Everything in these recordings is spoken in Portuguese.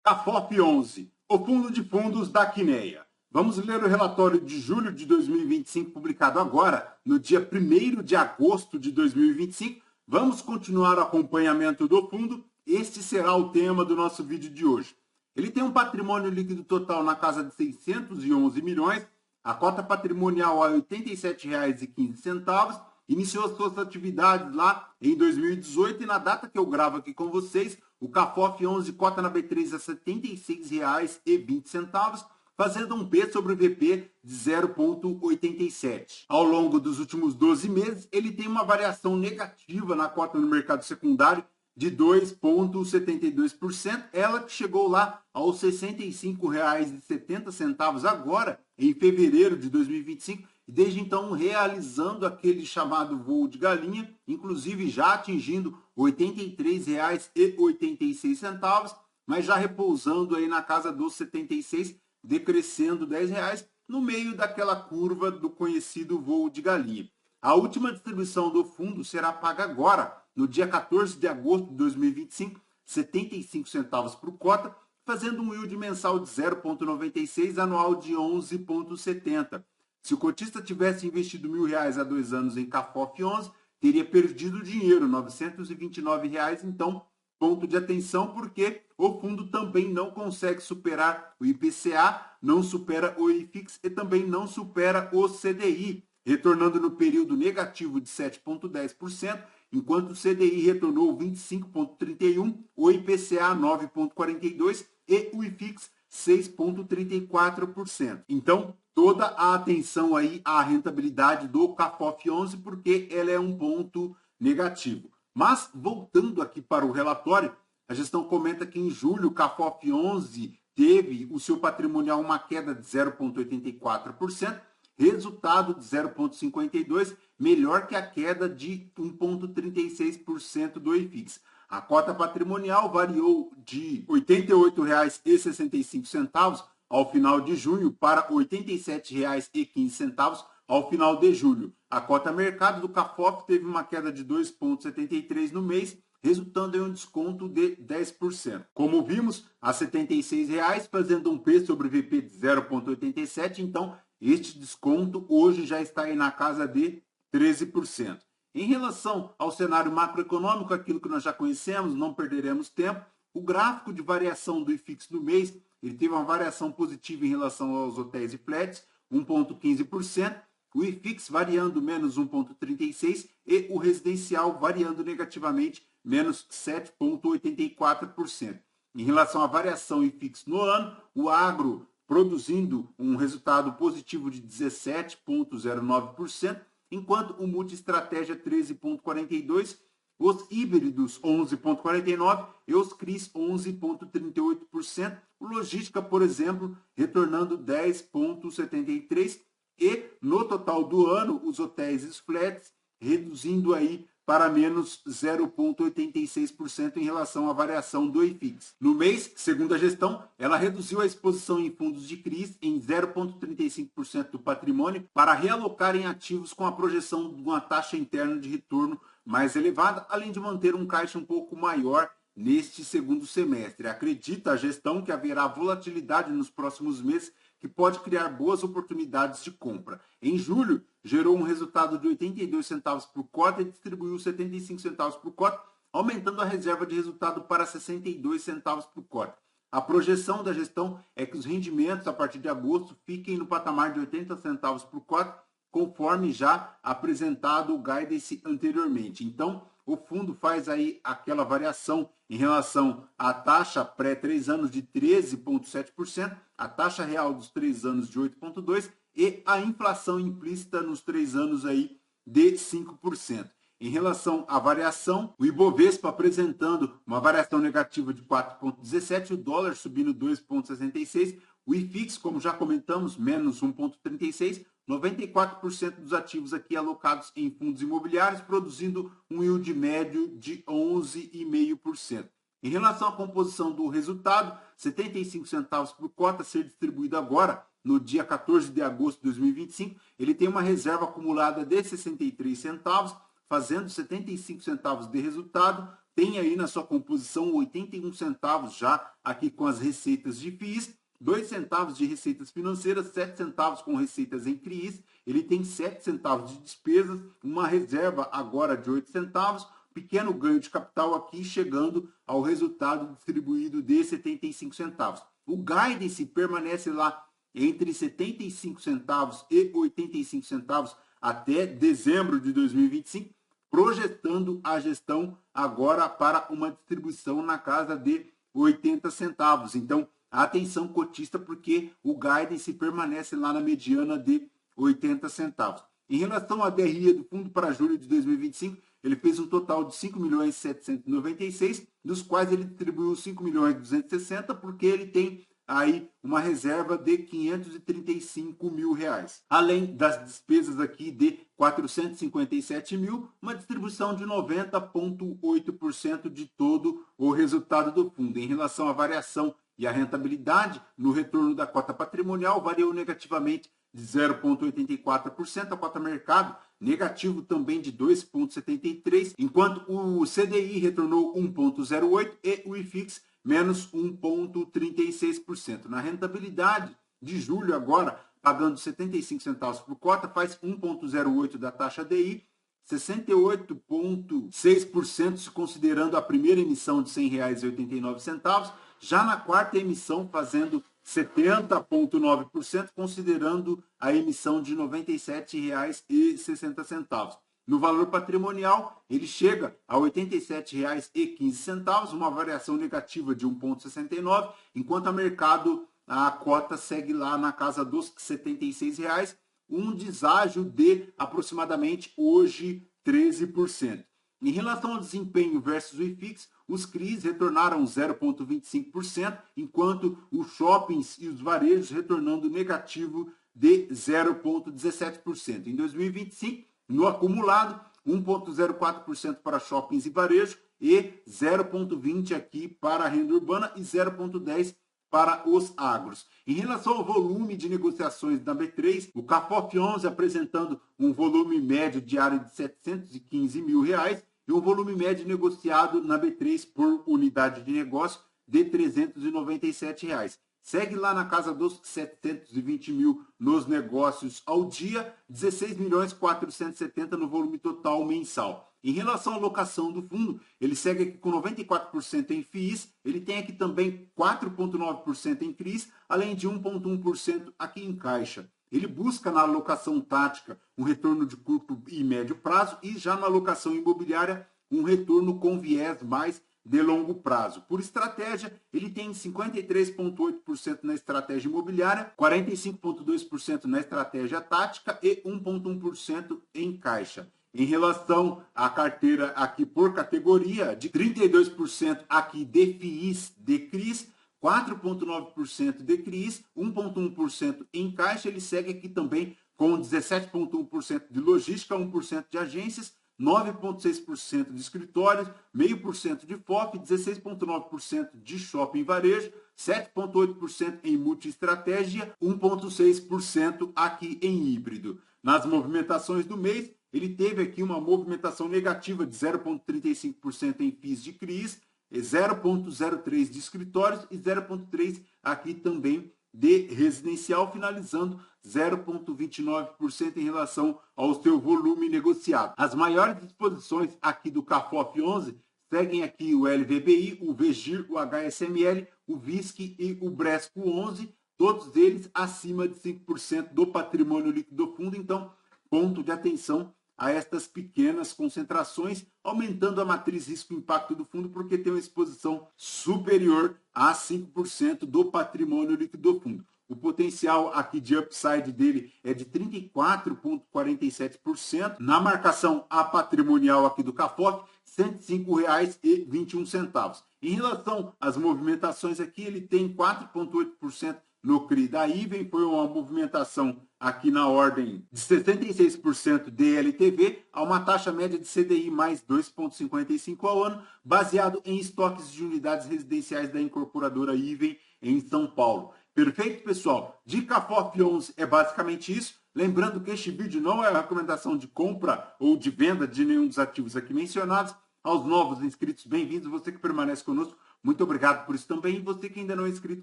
CAFOF 11, o fundo de fundos da Quineia. Vamos ler o relatório de julho de 2025, publicado agora, no dia 1º de agosto de 2025. Vamos continuar o acompanhamento do fundo. Este será o tema do nosso vídeo de hoje. Ele tem um patrimônio líquido total na casa de 611 milhões, a cota patrimonial a R$ 87,15, iniciou suas atividades lá em 2018 e na data que eu gravo aqui com vocês, o CAFOF 11 cota na B3 a R$ 76,20, fazendo um P sobre o VP de 0,87. Ao longo dos últimos 12 meses, ele tem uma variação negativa na cota no mercado secundário de 2,72%, ela que chegou lá aos R$ 65,70 agora, em fevereiro de 2025, e desde então realizando aquele chamado voo de galinha, inclusive já atingindo R$ 83,86, mas já repousando aí na casa dos 76, decrescendo R$ 10, no meio daquela curva do conhecido voo de galinha. A última distribuição do fundo será paga agora, no dia 14 de agosto de 2025, 75 centavos por cota, fazendo um yield mensal de 0,96, anual de 11,70. Se o cotista tivesse investido R$ 1.000 há 2 anos em CAFOF 11, teria perdido dinheiro, R$ 929. Então, ponto de atenção, porque o fundo também não consegue superar o IPCA, não supera o IFIX e também não supera o CDI, retornando no período negativo de 7,10%, enquanto o CDI retornou 25,31%, o IPCA 9,42% e o IFIX 6,34%. Então, toda a atenção aí à rentabilidade do CAFOF 11, porque ela é um ponto negativo. Mas, voltando aqui para o relatório, a gestão comenta que em julho o CAFOF 11 teve o seu patrimonial uma queda de 0,84%, resultado de 0,52%, melhor que a queda de 1,36% do IFIX. A cota patrimonial variou de R$ 88,65 ao final de junho para R$ 87,15 ao final de julho. A cota mercado do CAFOF teve uma queda de 2,73% no mês, resultando em um desconto de 10%. Como vimos, a R$ 76,00, fazendo um P sobre VP de 0,87, então este desconto hoje já está aí na casa de 13%. Em relação ao cenário macroeconômico, aquilo que nós já conhecemos, não perderemos tempo, o gráfico de variação do IFIX no mês, ele teve uma variação positiva em relação aos hotéis e flats, 1,15%, o IFIX variando menos 1,36% e o residencial variando negativamente menos 7,84%. Em relação à variação IFIX no ano, o agro produzindo um resultado positivo de 17,09%, enquanto o multi-estratégia 13,42%, os híbridos 11,49% e os CRIs 11,38%, o logística, por exemplo, retornando 10,73%, e no total do ano, os hotéis e os flats reduzindo aí para menos 0,86% em relação à variação do IFIX. No mês, segundo a gestão, ela reduziu a exposição em fundos de CRIs em 0,35% do patrimônio para realocar em ativos com a projeção de uma taxa interna de retorno mais elevada, além de manter um caixa um pouco maior neste segundo semestre. Acredita a gestão que haverá volatilidade nos próximos meses, que pode criar boas oportunidades de compra. Em julho, gerou um resultado de 82 centavos por cota e distribuiu 75 centavos por cota, aumentando a reserva de resultado para 62 centavos por cota. A projeção da gestão é que os rendimentos a partir de agosto fiquem no patamar de 80 centavos por cota, conforme já apresentado o guidance anteriormente. Então, o fundo faz aí aquela variação em relação à taxa pré-3 anos de 13,7%, a taxa real dos 3 anos de 8,2% e a inflação implícita nos 3 anos aí de 5%. Em relação à variação, o Ibovespa apresentando uma variação negativa de 4,17%, o dólar subindo 2,66%, o IFIX, como já comentamos, menos 1,36%, 94% dos ativos aqui alocados em fundos imobiliários, produzindo um yield médio de 11,5%. Em relação à composição do resultado, 75 centavos por cota a ser distribuído agora, no dia 14 de agosto de 2025, ele tem uma reserva acumulada de 63 centavos, fazendo 75 centavos de resultado, tem aí na sua composição 81 centavos já aqui com as receitas de FIIs, 2 centavos de receitas financeiras, 7 centavos com receitas em CRIs, ele tem 7 centavos de despesas, uma reserva agora de 8 centavos, pequeno ganho de capital aqui chegando ao resultado distribuído de 75 centavos. O guidance permanece lá entre 75 centavos e 85 centavos até dezembro de 2025, projetando a gestão agora para uma distribuição na casa de 80 centavos. Então, atenção cotista, porque o guidance permanece lá na mediana de 80 centavos. Em relação à DRE do fundo para julho de 2025, ele fez um total de 5.796.000, dos quais ele distribuiu 5.260.000, porque ele tem aí uma reserva de 535 mil reais. Além das despesas aqui de 457 mil, uma distribuição de 90,8% de todo o resultado do fundo. Em relação à variação e à rentabilidade, no retorno da cota patrimonial, variou negativamente de 0,84%, a cota mercado negativo também de 2,73%, enquanto o CDI retornou 1,08% e o IFIX menos 1,36%. Na rentabilidade de julho agora, pagando 75 centavos por cota, faz 1,08% da taxa DI, 68,6% se considerando a primeira emissão de R$ 100,89, já na quarta emissão fazendo 70,9%, considerando a emissão de R$ 97,60. No valor patrimonial, ele chega a R$ 87,15, uma variação negativa de 1,69, enquanto a mercado, a cota segue lá na casa dos R$ 76, um deságio de aproximadamente hoje 13%. Em relação ao desempenho versus o IFIX, os CRIs retornaram 0,25%, enquanto os shoppings e os varejos retornando negativo de 0,17%. Em 2025, no acumulado, 1,04% para shoppings e varejo e 0,20% aqui para a renda urbana e 0,10% para os agros. Em relação ao volume de negociações da B3, o CAFOF 11 apresentando um volume médio diário de R$ 715 mil reais e um volume médio negociado na B3 por unidade de negócio de R$ 397 reais. Segue lá na casa dos 720 mil nos negócios ao dia, 16.470 no volume total mensal. Em relação à alocação do fundo, ele segue aqui com 94% em FIIs, ele tem aqui também 4,9% em CRIs, além de 1,1% aqui em caixa. Ele busca na alocação tática um retorno de curto e médio prazo e já na alocação imobiliária um retorno com viés mais de longo prazo. Por estratégia, ele tem 53,8% na estratégia imobiliária, 45,2% na estratégia tática e 1,1% em caixa. Em relação à carteira aqui por categoria, de 32% aqui de FIIs, de CRIs, 4,9% de CRIs, 1,1% em caixa. Ele segue aqui também com 17,1% de logística, 1% de agências, 9,6% de escritórios, 0,5% de FOF, 16,9% de shopping e varejo, 7,8% em multi-estratégia, 1,6% aqui em híbrido. Nas movimentações do mês, ele teve aqui uma movimentação negativa de 0,35% em FIIs de CRIs, 0,03% de escritórios e 0,3% aqui também de residencial, finalizando 0,29% em relação ao seu volume negociado. As maiores disposições aqui do CAFOF 11 seguem aqui o LVBI, o VGIR, o HSML, o VISC e o Bresco 11, todos eles acima de 5% do patrimônio líquido do fundo. Então, ponto de atenção a estas pequenas concentrações, aumentando a matriz risco-impacto do fundo, porque tem uma exposição superior a 5% do patrimônio líquido do fundo. O potencial aqui de upside dele é de 34,47%. Na marcação a patrimonial aqui do CAFOF, R$ 105,21. Em relação às movimentações aqui, ele tem 4,8% no CRI da Iven, foi uma movimentação aqui na ordem de 76% de LTV, a uma taxa média de CDI mais 2,55 ao ano, baseado em estoques de unidades residenciais da incorporadora Iven em São Paulo. Perfeito, pessoal? De CAFOF 11 é basicamente isso. Lembrando que este vídeo não é a recomendação de compra ou de venda de nenhum dos ativos aqui mencionados. Aos novos inscritos, bem-vindos. Você que permanece conosco, muito obrigado por isso também. E você que ainda não é inscrito,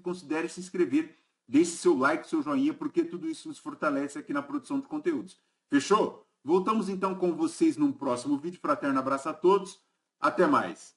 considere se inscrever. Deixe seu like, seu joinha, porque tudo isso nos fortalece aqui na produção de conteúdos. Fechou? Voltamos então com vocês num próximo vídeo. Fraterno abraço a todos. Até mais.